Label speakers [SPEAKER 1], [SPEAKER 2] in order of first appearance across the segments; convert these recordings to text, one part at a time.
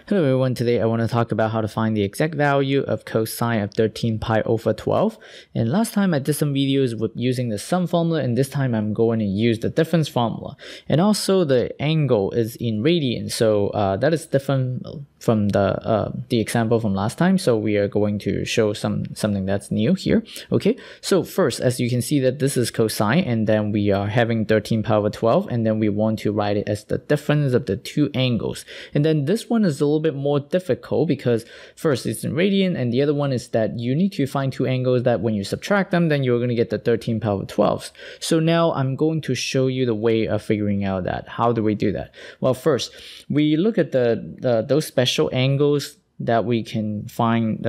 [SPEAKER 1] Hello everyone, today I want to talk about how to find the exact value of cosine of 13 pi over 12. And last time I did some videos with using the sum formula, and this time I'm going to use the difference formula. And also the angle is in radians, so that is different from the example from last time. So we are going to show something that's new here. Okay, so first, as you can see that this is cosine, and then we are having 13 pi over 12, and then we want to write it as the difference of the two angles. And then this one is a little bit more difficult because first it's in radian, and the other one is that you need to find two angles that when you subtract them, then you're going to get the 13 pi over 12. So now I'm going to show you the way of figuring out that. How do we do that? Well, first we look at those special angles that we can find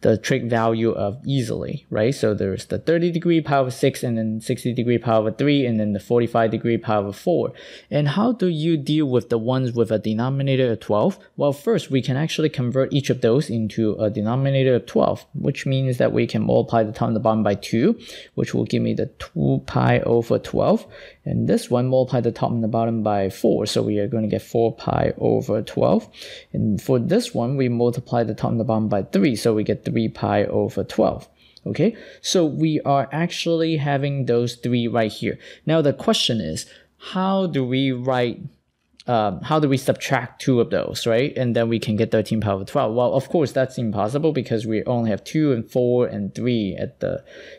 [SPEAKER 1] the trig value of easily, right? So there's the 30-degree pi over 6, and then 60-degree pi over 3, and then the 45-degree pi over 4. And how do you deal with the ones with a denominator of 12? Well, first we can actually convert each of those into a denominator of 12, which means that we can multiply the top and the bottom by 2, which will give me the 2 pi over 12. And this one, multiply the top and the bottom by 4, so we are going to get 4 pi over 12. And for this one, we multiply the top and the bottom by 3, so we get 3 pi over 12. Okay, so we are actually having those three right here. Now the question is, how do we subtract two of those, right? And then we can get 13 pi over 12. Well, of course, that's impossible because we only have 2 and 4 and 3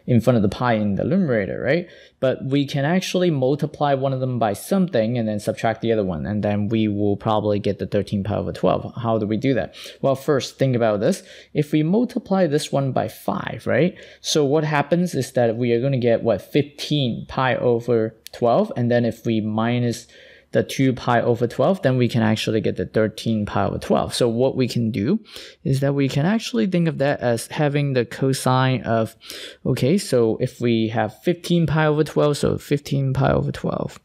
[SPEAKER 1] in front of the pi in the numerator, right? But we can actually multiply one of them by something and then subtract the other one, and then we will probably get the 13 pi over 12. How do we do that? Well, first, think about this. If we multiply this one by 5, right? So what happens is that we are going to get, 15 pi over 12, and then if we minus the 2 pi over 12, then we can actually get the 13 pi over 12. So what we can do is that we can actually think of that as having the cosine of, okay, so if we have 15 pi over 12, so 15 pi over 12,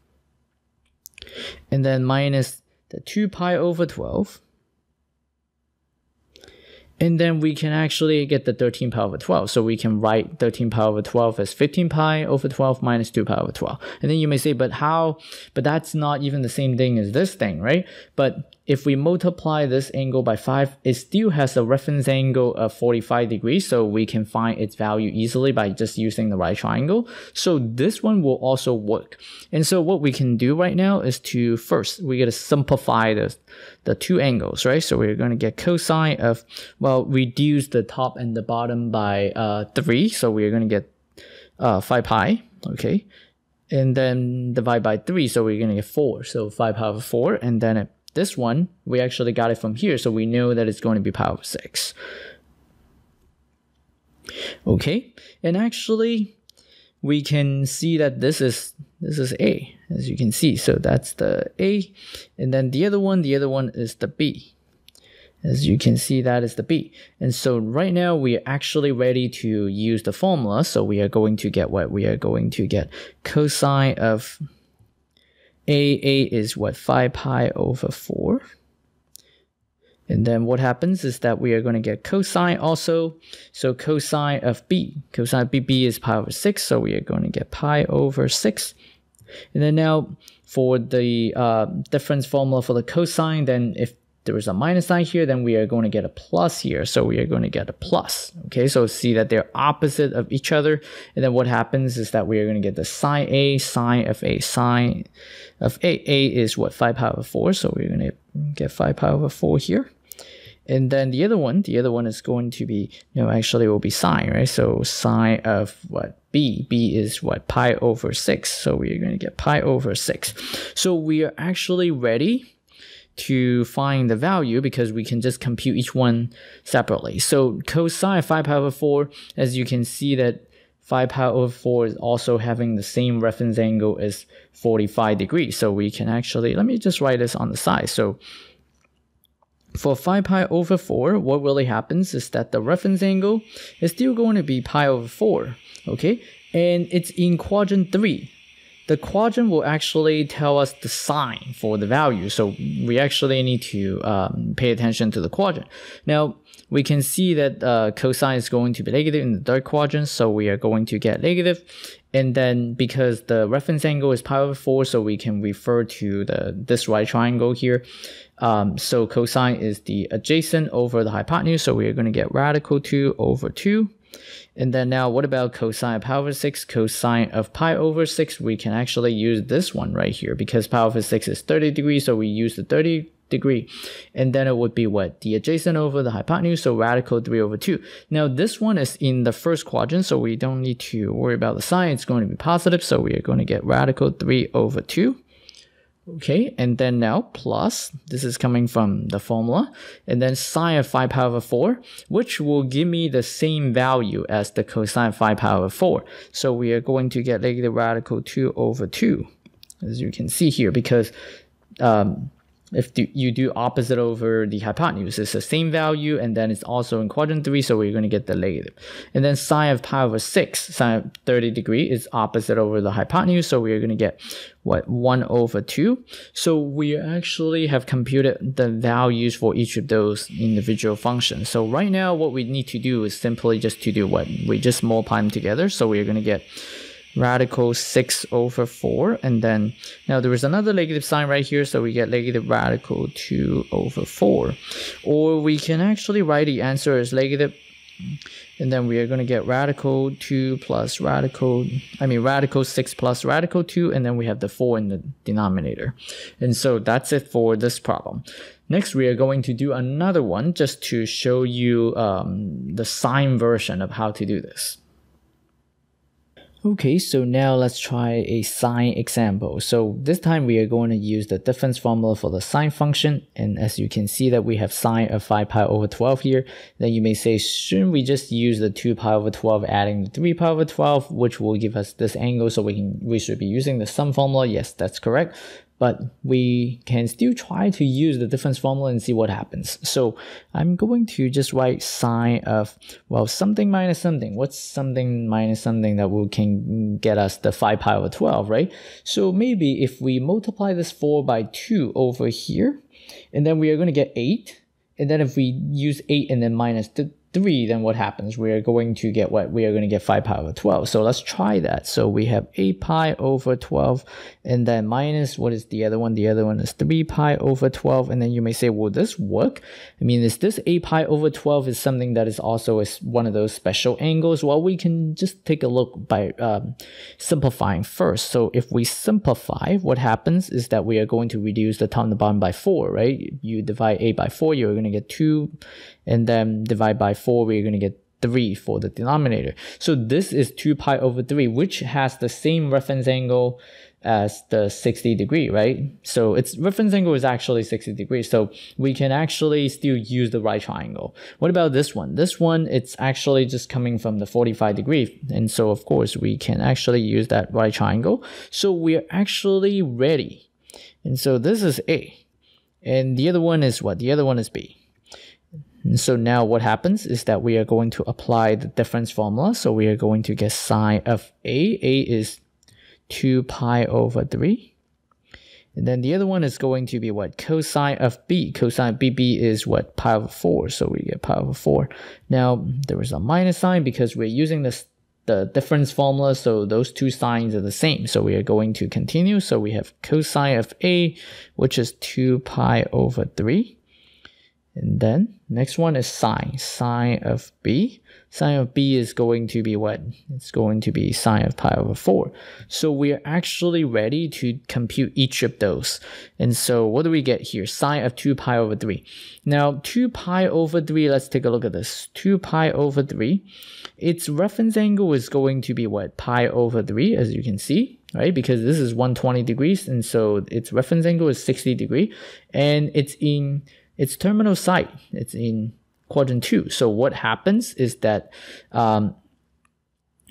[SPEAKER 1] and then minus the 2 pi over 12, and then we can actually get the 13 pi over 12. So we can write 13 pi over 12 as 15 pi over 12 minus 2 pi over 12. And then you may say, but that's not even the same thing as this thing, right? But if we multiply this angle by 5, it still has a reference angle of 45 degrees. So we can find its value easily by just using the right triangle. So this one will also work. And so what we can do right now is to first, we got to simplify the two angles, right? So we're going to get cosine of, well, reduce the top and the bottom by 3. So we're going to get 5 pi, okay? And then divide by 3. So we're going to get 4. So 5 pi over 4. And then this one, we actually got it from here, so we know that it's going to be pi over 6. Okay, and actually, we can see that this is A, as you can see. So that's the A, and then the other one is the B. As you can see, that is the B. And so right now, we are actually ready to use the formula. So we are going to get what? We are going to get cosine of A is 5 pi over 4. And then what happens is that we are going to get cosine also. So cosine of B is pi over 6. So we are going to get pi over 6. And then now for the difference formula for the cosine, then if there is a minus sign here, then we are going to get a plus here. So we are going to get a plus. Okay, so see that they're opposite of each other. And then what happens is that we are going to get the sine A, sine of A. Sine of A is 5 pi over 4. So we're going to get 5 pi over 4 here. And then the other one is going to be, actually it will be sine, right? So sine of B is pi over 6. So we are going to get pi over 6. So we are actually ready to find the value because we can just compute each one separately. So cosine 5 pi over 4, as you can see that 5 pi over 4 is also having the same reference angle as 45 degrees. So we can actually, let me just write this on the side. So for 5 pi over 4, what really happens is that the reference angle is still going to be pi over 4, okay? And it's in quadrant 3. the quadrant will actually tell us the sign for the value. So we actually need to pay attention to the quadrant. Now, we can see that cosine is going to be negative in the third quadrant, so we are going to get negative. And then because the reference angle is pi over 4, so we can refer to this right triangle here. So cosine is the adjacent over the hypotenuse, so we are going to get radical 2 over 2. And then now what about cosine of pi over 6? Cosine of pi over 6, we can actually use this one right here because pi over 6 is 30 degrees, so we use the 30 degree. And then it would be what? The adjacent over the hypotenuse, so radical 3 over 2. Now this one is in the first quadrant, so we don't need to worry about the sign. It's going to be positive, so we are going to get radical 3 over 2. Okay, and then now plus, this is coming from the formula, and then sine of 5 pi over 4, which will give me the same value as the cosine of 5 pi over 4. So we are going to get negative radical 2 over 2, as you can see here, because if you do opposite over the hypotenuse, it's the same value, and then it's also in quadrant 3, so we're going to get the negative. And then sine of pi over 6, sine of 30 degree is opposite over the hypotenuse, so we're going to get, what, 1 over 2. So we actually have computed the values for each of those individual functions. So right now, what we need to do is simply just to do what? We just multiply them together, so we're going to get radical 6 over 4, and then now there is another negative sign right here, so we get negative radical 2 over 4. Or we can actually write the answer as negative, and then we are going to get radical 2 plus radical 6 plus radical 2, and then we have the 4 in the denominator. And so that's it for this problem. Next, we are going to do another one just to show you the sign version of how to do this. Okay, so now let's try a sine example. So this time we are going to use the difference formula for the sine function. And as you can see that we have sine of 5 pi over 12 here. Then you may say, shouldn't we just use the 2 pi over 12 adding the 3 pi over 12, which will give us this angle, so we should be using the sum formula? Yes, that's correct. But we can still try to use the difference formula and see what happens. So I'm going to just write sine of, well, something minus something. What's something minus something that can get us the 5 pi over 12, right? So maybe if we multiply this 4 by 2 over here, and then we are going to get 8. And then if we use 8 and then minus 3, then what happens? We are going to get what? We are going to get 5 pi over 12. So let's try that. So we have 8 pi over 12, and then minus, what is the other one? The other one is 3 pi over 12. And then you may say, will this work? I mean, is this 8 pi over 12 is something that is also one of those special angles? Well, we can just take a look by simplifying first. So if we simplify, what happens is that we are going to reduce the top and the bottom by 4, right? You divide 8 by 4, you're going to get 2, and then divide by 4, we're going to get 3 for the denominator. So this is 2 pi over 3, which has the same reference angle as the 60 degree, right? So its reference angle is actually 60 degrees. So we can actually still use the right triangle. What about this one? This one, it's actually just coming from the 45 degree. And so of course we can actually use that right triangle. So we're actually ready. And so this is A. And the other one is what? The other one is B. And so now what happens is that we are going to apply the difference formula. So we are going to get sine of A. A is 2 pi over 3. And then the other one is going to be what? Cosine of B. Cosine of B is what? Pi over 4. So we get pi over 4. Now there is a minus sign because we're using the difference formula. So those two signs are the same. So we are going to continue. So we have cosine of A, which is 2 pi over 3. And then next one is sine of B. Sine of B is going to be what? It's going to be sine of pi over 4. So we are actually ready to compute each of those. And so what do we get here? Sine of 2 pi over 3. Now 2 pi over 3, let's take a look at this. 2 pi over 3, its reference angle is going to be what? Pi over 3, as you can see, right? Because this is 120 degrees, and so its reference angle is 60 degree, and it's in its terminal site. It's in quadrant 2. So what happens is that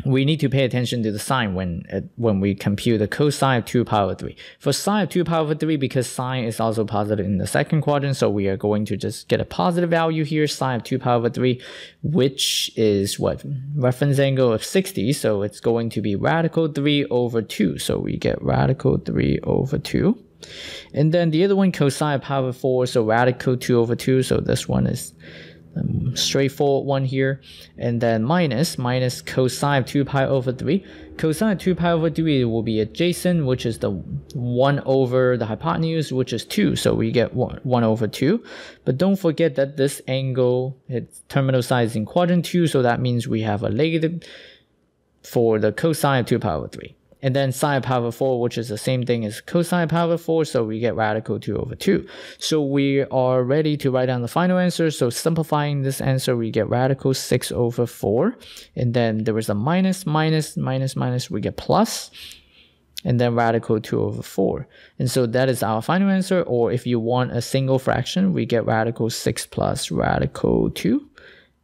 [SPEAKER 1] we need to pay attention to the sign when we compute the cosine of 2 pi over 3. For sine of 2 pi over 3, because sine is also positive in the second quadrant, so we are going to just get a positive value here, sine of 2 pi over 3, which is what? Reference angle of 60, so it's going to be radical 3 over 2. So we get radical 3 over 2. And then the other one, cosine of pi over 4, so radical 2 over 2, so this one is straightforward one here, and then minus cosine of 2 pi over 3. Cosine of 2 pi over 3 will be adjacent, which is the 1 over the hypotenuse, which is 2, so we get 1 over 2. But don't forget that this angle, its terminal side is in quadrant 2, so that means we have a negative for the cosine of 2 pi over 3. And then sine of pi over 4, which is the same thing as cosine of pi over 4, so we get radical 2 over 2. So we are ready to write down the final answer. So simplifying this answer, we get radical 6 over 4. And then there was a minus, we get plus. And then radical 2 over 4. And so that is our final answer. Or if you want a single fraction, we get radical 6 plus radical 2.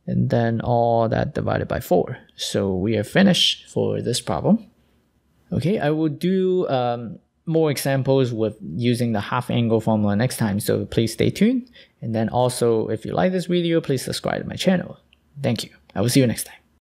[SPEAKER 1] And then all that divided by 4. So we are finished for this problem. Okay, I will do more examples with using the half angle formula next time, so please stay tuned. And then also, if you like this video, please subscribe to my channel. Thank you. I will see you next time.